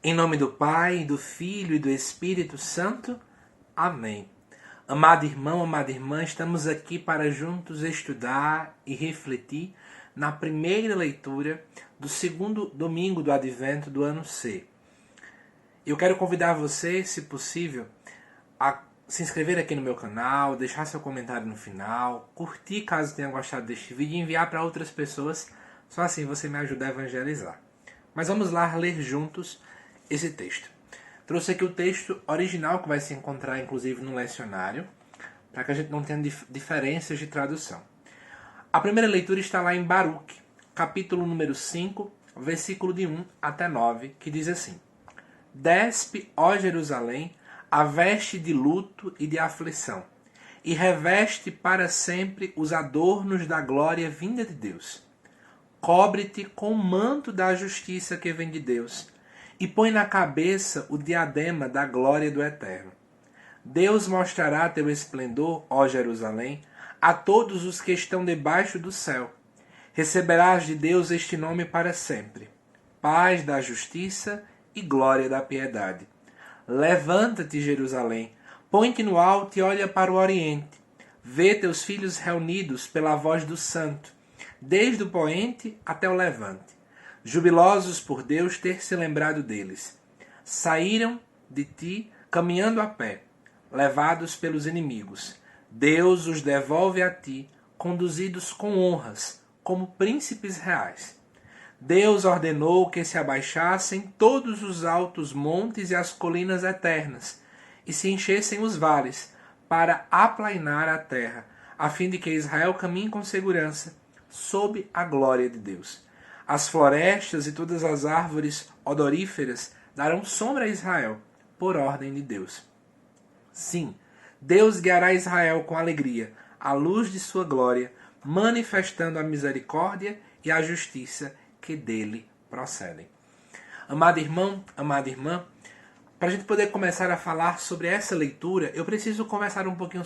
Em nome do Pai, do Filho e do Espírito Santo. Amém. Amado irmão, amada irmã, estamos aqui para juntos estudar e refletir na primeira leitura do segundo domingo do Advento do ano C. Eu quero convidar você, se possível, a se inscrever aqui no meu canal, deixar seu comentário no final, curtir caso tenha gostado deste vídeo e enviar para outras pessoas. Só assim você me ajuda a evangelizar. Mas vamos lá ler juntos esse texto. Trouxe aqui o texto original que vai se encontrar inclusive no lecionário, para que a gente não tenha diferenças de tradução. A primeira leitura está lá em Baruque, capítulo número 5, versículo de 1 até 9, que diz assim: Despe, ó Jerusalém, a veste de luto e de aflição, e reveste para sempre os adornos da glória vinda de Deus. Cobre-te com o manto da justiça que vem de Deus, e põe na cabeça o diadema da glória do Eterno. Deus mostrará teu esplendor, ó Jerusalém, a todos os que estão debaixo do céu. Receberás de Deus este nome para sempre: paz da justiça e glória da piedade. Levanta-te, Jerusalém, põe-te no alto e olha para o oriente. Vê teus filhos reunidos pela voz do santo, desde o poente até o levante, jubilosos por Deus ter se lembrado deles. Saíram de ti caminhando a pé, levados pelos inimigos. Deus os devolve a ti, conduzidos com honras, como príncipes reais. Deus ordenou que se abaixassem todos os altos montes e as colinas eternas, e se enchessem os vales, para aplainar a terra, a fim de que Israel caminhe com segurança, sob a glória de Deus. As florestas e todas as árvores odoríferas darão sombra a Israel, por ordem de Deus. Sim, Deus guiará Israel com alegria, à luz de sua glória, manifestando a misericórdia e a justiça que dele procedem. Amado irmão, amada irmã, para a gente poder começar a falar sobre essa leitura, eu preciso conversar um pouquinho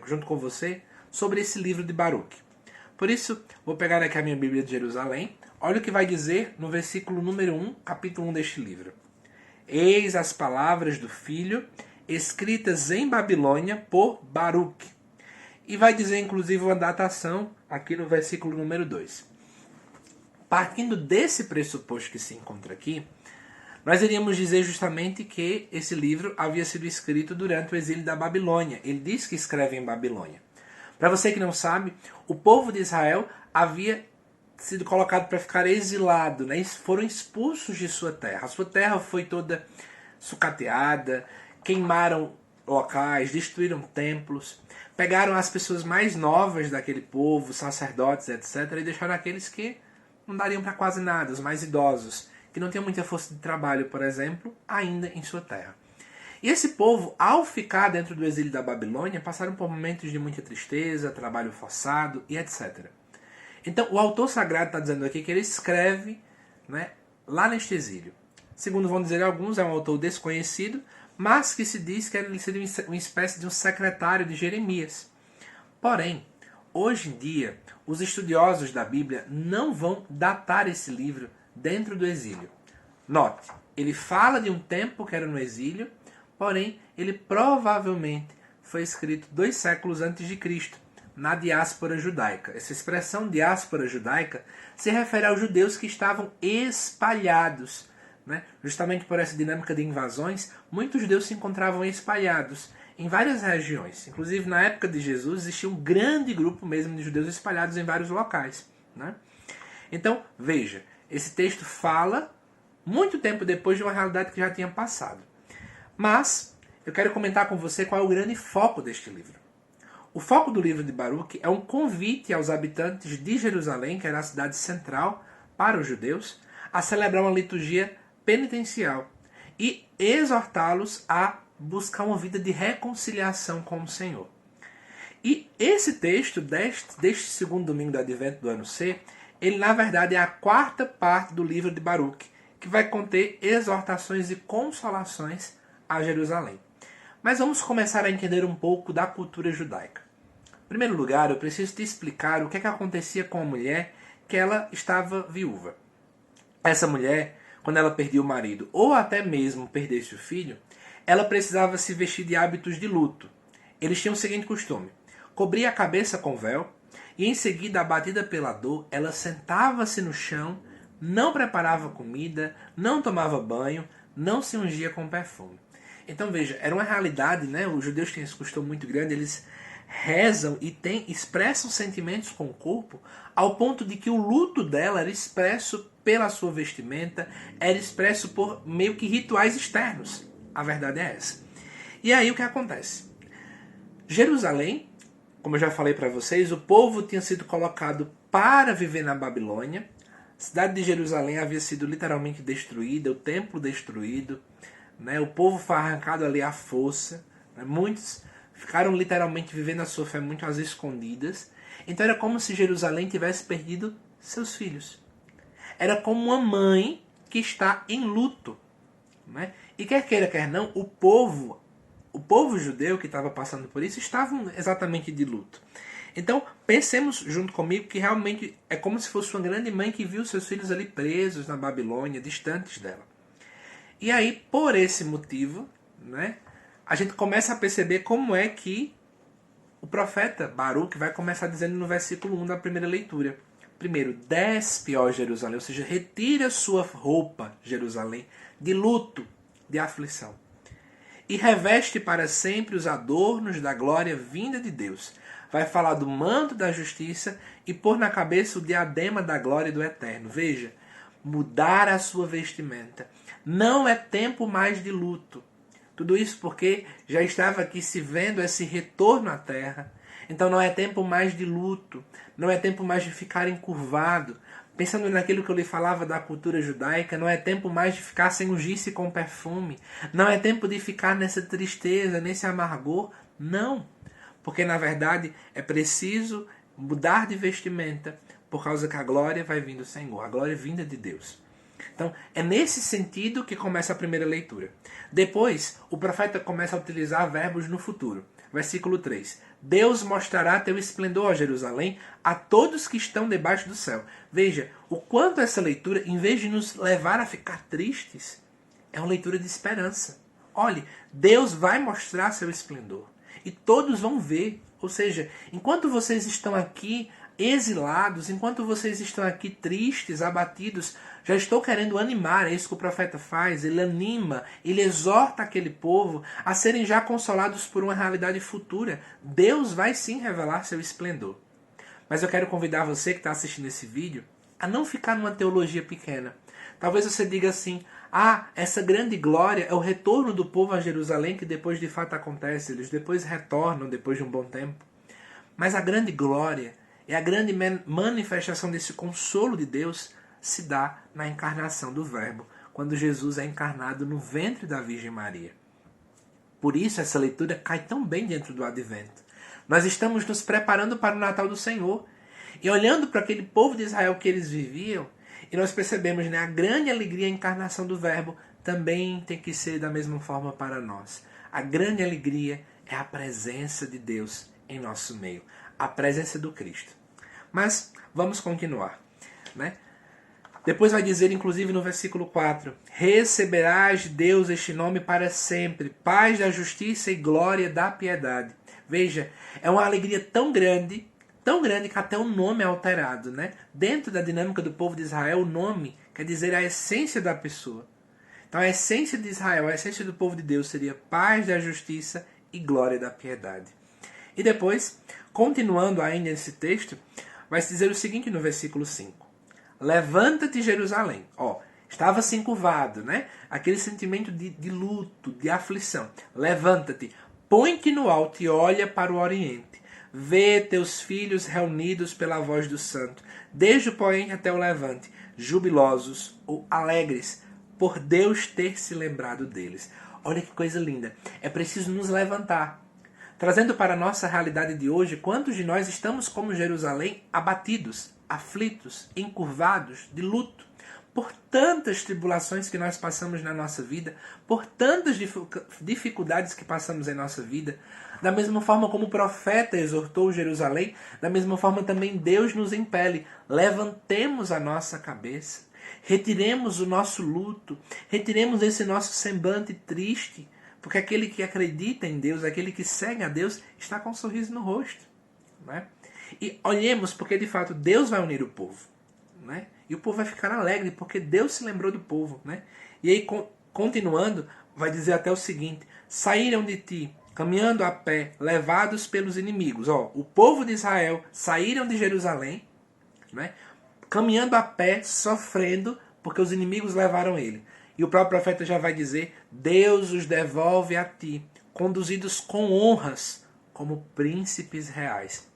junto com você sobre esse livro de Baruque. Por isso, vou pegar aqui a minha Bíblia de Jerusalém. Olha o que vai dizer no versículo número 1, capítulo 1 deste livro. Eis as palavras do Filho, escritas em Babilônia por Baruque. E vai dizer inclusive uma datação aqui no versículo número 2. Partindo desse pressuposto que se encontra aqui, nós iríamos dizer justamente que esse livro havia sido escrito durante o exílio da Babilônia. Ele diz que escreve em Babilônia. Para você que não sabe, o povo de Israel havia sido colocado para ficar exilado, né? Foram expulsos de sua terra. A sua terra foi toda sucateada, queimaram locais, destruíram templos, pegaram as pessoas mais novas daquele povo, sacerdotes, etc., e deixaram aqueles que não dariam para quase nada, os mais idosos, que não tinham muita força de trabalho, por exemplo, ainda em sua terra. E esse povo, ao ficar dentro do exílio da Babilônia, passaram por momentos de muita tristeza, trabalho forçado e etc. Então, o autor sagrado está dizendo aqui que ele escreve, né, lá neste exílio. Segundo vão dizer alguns, é um autor desconhecido, mas que se diz que ele seria uma espécie de um secretário de Jeremias. Porém, hoje em dia, os estudiosos da Bíblia não vão datar esse livro dentro do exílio. Note, ele fala de um tempo que era no exílio, porém, ele provavelmente foi escrito 2 séculos antes de Cristo, na diáspora judaica. Essa expressão diáspora judaica se refere aos judeus que estavam espalhados, né? Justamente por essa dinâmica de invasões, muitos judeus se encontravam espalhados em várias regiões. Inclusive, na época de Jesus, existia um grande grupo mesmo de judeus espalhados em vários locais, né? Então, veja, esse texto fala muito tempo depois de uma realidade que já tinha passado. Mas eu quero comentar com você qual é o grande foco deste livro. O foco do livro de Baruque é um convite aos habitantes de Jerusalém, que era a cidade central para os judeus, a celebrar uma liturgia penitencial e exortá-los a buscar uma vida de reconciliação com o Senhor. E esse texto deste segundo domingo do Advento do ano C, ele na verdade é a 4ª parte do livro de Baruque, que vai conter exortações e consolações a Jerusalém. Mas vamos começar a entender um pouco da cultura judaica. Em primeiro lugar, eu preciso te explicar o que acontecia com a mulher que ela estava viúva. Essa mulher, quando ela perdia o marido, ou até mesmo perdesse o filho, ela precisava se vestir de hábitos de luto. Eles tinham o seguinte costume: cobria a cabeça com véu, e em seguida, abatida pela dor, ela sentava-se no chão, não preparava comida, não tomava banho, não se ungia com perfume. Então veja, era uma realidade, né? Os judeus têm esse costume muito grande, eles rezam e expressam sentimentos com o corpo, ao ponto de que o luto dela era expresso pela sua vestimenta, era expresso por meio que rituais externos. A verdade é essa. E aí o que acontece? Jerusalém, como eu já falei para vocês, o povo tinha sido colocado para viver na Babilônia. A cidade de Jerusalém havia sido literalmente destruída, o templo destruído, né? O povo foi arrancado ali à força, né? Muitos ficaram literalmente vivendo a sua fé muito às escondidas. Então era como se Jerusalém tivesse perdido seus filhos. Era como uma mãe que está em luto, né? E quer queira, quer não, o povo judeu que estava passando por isso estavam exatamente de luto. Então, pensemos junto comigo que realmente é como se fosse uma grande mãe que viu seus filhos ali presos na Babilônia, distantes dela. E aí, por esse motivo, né, a gente começa a perceber como é que o profeta Baruque vai começar dizendo no versículo 1 da primeira leitura. Primeiro, despe, ó Jerusalém, ou seja, retira sua roupa, Jerusalém, de luto, de aflição. E reveste para sempre os adornos da glória vinda de Deus. Vai falar do manto da justiça e pôr na cabeça o diadema da glória do Eterno. Veja, mudar a sua vestimenta. Não é tempo mais de luto. Tudo isso porque já estava aqui se vendo esse retorno à terra. Então não é tempo mais de luto. Não é tempo mais de ficar encurvado. Pensando naquilo que eu lhe falava da cultura judaica, não é tempo mais de ficar sem ungir-se com perfume. Não é tempo de ficar nessa tristeza, nesse amargor. Não. Porque na verdade é preciso mudar de vestimenta por causa que a glória vai vindo do Senhor. A glória vinda de Deus. Então, é nesse sentido que começa a primeira leitura. Depois, o profeta começa a utilizar verbos no futuro. Versículo 3. Deus mostrará teu esplendor, ó Jerusalém, a todos que estão debaixo do céu. Veja, o quanto essa leitura, em vez de nos levar a ficar tristes, é uma leitura de esperança. Olhe, Deus vai mostrar seu esplendor. E todos vão ver. Ou seja, enquanto vocês estão aqui exilados, enquanto vocês estão aqui tristes, abatidos, já estou querendo animar, é isso que o profeta faz, ele anima, ele exorta aquele povo a serem já consolados por uma realidade futura. Deus vai sim revelar seu esplendor. Mas eu quero convidar você que está assistindo esse vídeo a não ficar numa teologia pequena. Talvez você diga assim: ah, essa grande glória é o retorno do povo a Jerusalém, que depois de fato acontece, eles depois retornam depois de um bom tempo. Mas a grande glória é a grande manifestação desse consolo de Deus se dá na encarnação do Verbo, quando Jesus é encarnado no ventre da Virgem Maria. Por isso essa leitura cai tão bem dentro do Advento. Nós estamos nos preparando para o Natal do Senhor e olhando para aquele povo de Israel que eles viviam, e nós percebemos, né, a grande alegria, a encarnação do Verbo também tem que ser da mesma forma para nós. A grande alegria é a presença de Deus em nosso meio, a presença do Cristo. Mas vamos continuar, né? Depois vai dizer, inclusive no versículo 4, receberás de Deus este nome para sempre, paz da justiça e glória da piedade. Veja, é uma alegria tão grande que até o nome é alterado, né? Dentro da dinâmica do povo de Israel, o nome quer dizer a essência da pessoa. Então a essência de Israel, a essência do povo de Deus seria paz da justiça e glória da piedade. E depois, continuando ainda nesse texto, vai se dizer o seguinte no versículo 5. Levanta-te, Jerusalém. Estava-se encurvado, né? Aquele sentimento de luto, de aflição. Levanta-te, põe-te no alto e olha para o oriente. Vê teus filhos reunidos pela voz do santo, desde o poente até o levante, jubilosos ou alegres, por Deus ter se lembrado deles. Olha que coisa linda. É preciso nos levantar. Trazendo para a nossa realidade de hoje, quantos de nós estamos como Jerusalém, abatidos, aflitos, encurvados, de luto, por tantas tribulações que nós passamos na nossa vida, por tantas dificuldades que passamos em nossa vida. Da mesma forma como o profeta exortou Jerusalém, da mesma forma também Deus nos impele. Levantemos a nossa cabeça. Retiremos o nosso luto, retiremos esse nosso semblante triste, porque aquele que acredita em Deus, aquele que segue a Deus, está com um sorriso no rosto. Né? E olhemos, porque de fato Deus vai unir o povo. Né? E o povo vai ficar alegre, porque Deus se lembrou do povo. Né? E aí, continuando, vai dizer até o seguinte: saíram de ti, caminhando a pé, levados pelos inimigos. Ó, o povo de Israel saíram de Jerusalém, né? Caminhando a pé, sofrendo, porque os inimigos levaram ele. E o próprio profeta já vai dizer: Deus os devolve a ti, conduzidos com honras, como príncipes reais.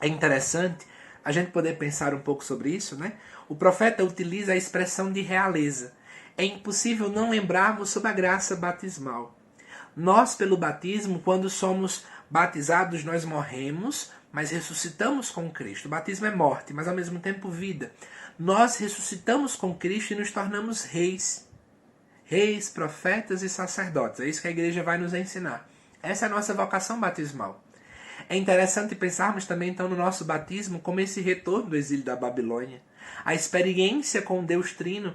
É interessante a gente poder pensar um pouco sobre isso, né? O profeta utiliza a expressão de realeza. É impossível não lembrarmos sobre a graça batismal. Nós, pelo batismo, quando somos batizados, nós morremos, mas ressuscitamos com Cristo. O batismo é morte, mas ao mesmo tempo vida. Nós ressuscitamos com Cristo e nos tornamos reis. Reis, profetas e sacerdotes. É isso que a igreja vai nos ensinar. Essa é a nossa vocação batismal. É interessante pensarmos também então no nosso batismo como esse retorno do exílio da Babilônia. A experiência com o Deus Trino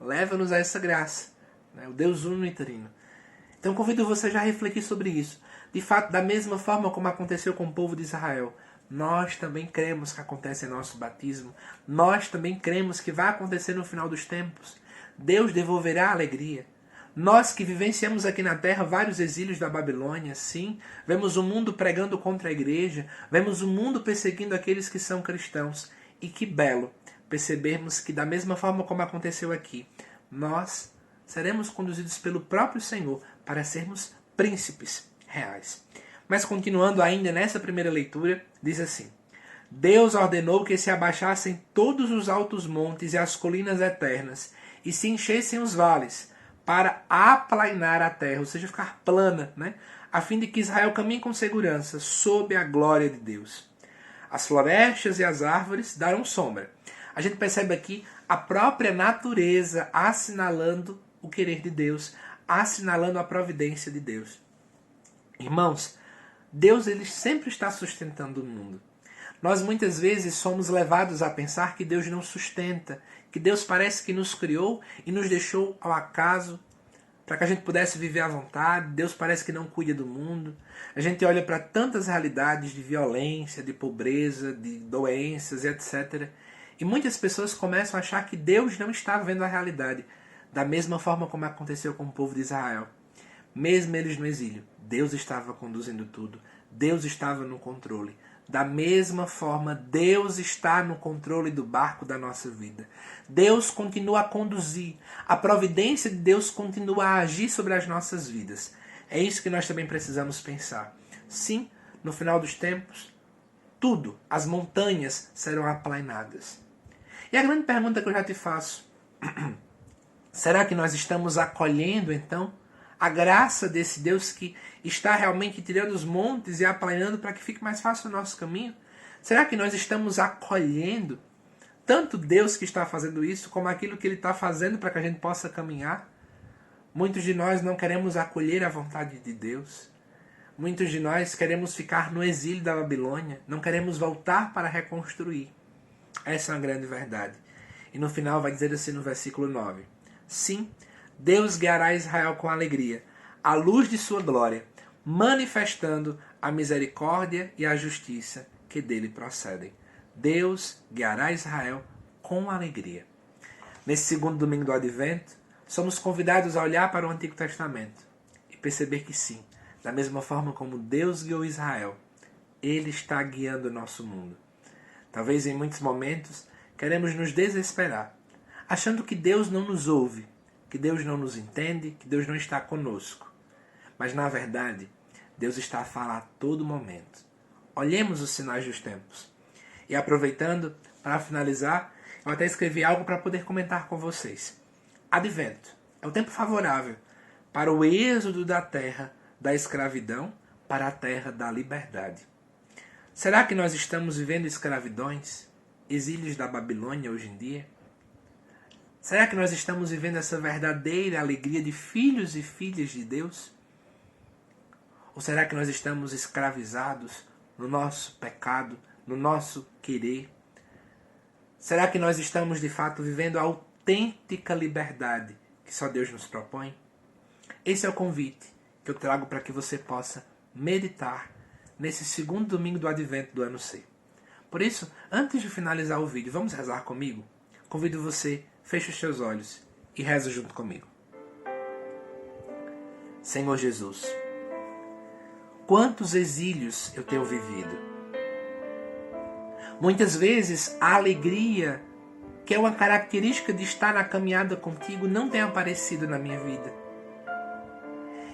leva-nos a essa graça. Né? O Deus Uno e Trino. Então convido você já a refletir sobre isso. De fato, da mesma forma como aconteceu com o povo de Israel, nós também cremos que acontece em nosso batismo. Nós também cremos que vai acontecer no final dos tempos. Deus devolverá a alegria. Nós que vivenciamos aqui na terra vários exílios da Babilônia, sim, vemos o mundo pregando contra a igreja, vemos o mundo perseguindo aqueles que são cristãos. E que belo percebermos que da mesma forma como aconteceu aqui, nós seremos conduzidos pelo próprio Senhor para sermos príncipes reais. Mas continuando ainda nessa primeira leitura, diz assim: Deus ordenou que se abaixassem todos os altos montes e as colinas eternas, e se enchessem os vales, para aplainar a terra, ou seja, ficar plana, né? A fim de que Israel caminhe com segurança sob a glória de Deus. As florestas e as árvores darão sombra. A gente percebe aqui a própria natureza assinalando o querer de Deus, assinalando a providência de Deus. Irmãos, Deus ele sempre está sustentando o mundo. Nós muitas vezes somos levados a pensar que Deus não sustenta, que Deus parece que nos criou e nos deixou ao acaso para que a gente pudesse viver à vontade. Deus parece que não cuida do mundo. A gente olha para tantas realidades de violência, de pobreza, de doenças e etc. E muitas pessoas começam a achar que Deus não está vendo a realidade. Da mesma forma como aconteceu com o povo de Israel. Mesmo eles no exílio, Deus estava conduzindo tudo. Deus estava no controle. Da mesma forma, Deus está no controle do barco da nossa vida. Deus continua a conduzir. A providência de Deus continua a agir sobre as nossas vidas. É isso que nós também precisamos pensar. Sim, no final dos tempos, tudo, as montanhas serão aplainadas. E a grande pergunta que eu já te faço: será que nós estamos acolhendo, então, a graça desse Deus que está realmente tirando os montes e aplanando para que fique mais fácil o nosso caminho? Será que nós estamos acolhendo tanto Deus que está fazendo isso, como aquilo que Ele está fazendo para que a gente possa caminhar? Muitos de nós não queremos acolher a vontade de Deus. Muitos de nós queremos ficar no exílio da Babilônia, não queremos voltar para reconstruir. Essa é uma grande verdade. E no final vai dizer assim no versículo 9: Sim, Deus guiará Israel com alegria, à luz de sua glória, manifestando a misericórdia e a justiça que dele procedem. Deus guiará Israel com alegria. Nesse segundo domingo do Advento, somos convidados a olhar para o Antigo Testamento e perceber que sim, da mesma forma como Deus guiou Israel, Ele está guiando o nosso mundo. Talvez em muitos momentos queremos nos desesperar, achando que Deus não nos ouve, que Deus não nos entende, que Deus não está conosco. Mas na verdade, Deus está a falar a todo momento. Olhemos os sinais dos tempos. E aproveitando, para finalizar, eu até escrevi algo para poder comentar com vocês. Advento é o tempo favorável para o êxodo da terra da escravidão para a terra da liberdade. Será que nós estamos vivendo escravidões, exílios da Babilônia hoje em dia? Será que nós estamos vivendo essa verdadeira alegria de filhos e filhas de Deus? Ou será que nós estamos escravizados no nosso pecado, no nosso querer? Será que nós estamos de fato vivendo autêntica liberdade que só Deus nos propõe? Esse é o convite que eu trago para que você possa meditar nesse segundo domingo do Advento do ano C. Por isso, antes de finalizar o vídeo, vamos rezar comigo? Convido você, feche os seus olhos e reza junto comigo. Senhor Jesus, quantos exílios eu tenho vivido. Muitas vezes a alegria, que é uma característica de estar na caminhada contigo, não tem aparecido na minha vida.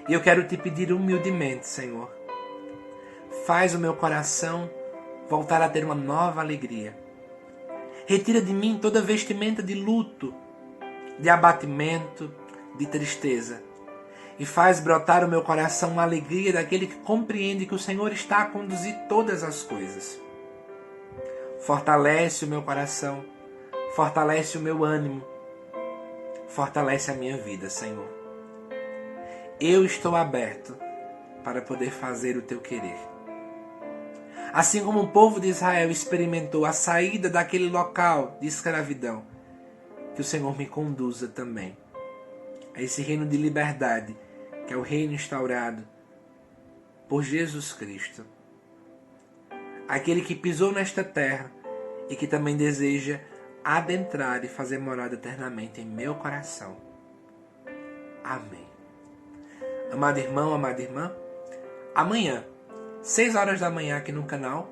E eu quero te pedir humildemente, Senhor, faz o meu coração voltar a ter uma nova alegria. Retira de mim toda vestimenta de luto, de abatimento, de tristeza. E faz brotar o meu coração uma alegria daquele que compreende que o Senhor está a conduzir todas as coisas. Fortalece o meu coração, fortalece o meu ânimo, fortalece a minha vida, Senhor. Eu estou aberto para poder fazer o teu querer. Assim como o povo de Israel experimentou a saída daquele local de escravidão, que o Senhor me conduza também a esse reino de liberdade, que é o reino instaurado por Jesus Cristo. Aquele que pisou nesta terra e que também deseja adentrar e fazer morada eternamente em meu coração. Amém. Amado irmão, amada irmã, amanhã, 6 horas da manhã aqui no canal,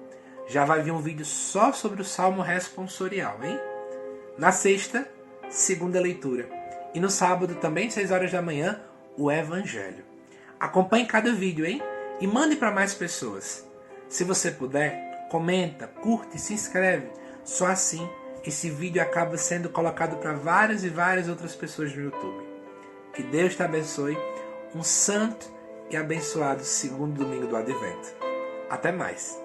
já vai vir um vídeo só sobre o Salmo responsorial, hein? Na sexta, segunda leitura. E no sábado, também 6 horas da manhã, o Evangelho. Acompanhe cada vídeo, hein? E mande para mais pessoas. Se você puder, comenta, curte, se inscreve. Só assim, esse vídeo acaba sendo colocado para várias e várias outras pessoas no YouTube. Que Deus te abençoe. Um santo e abençoado segundo domingo do Advento. Até mais!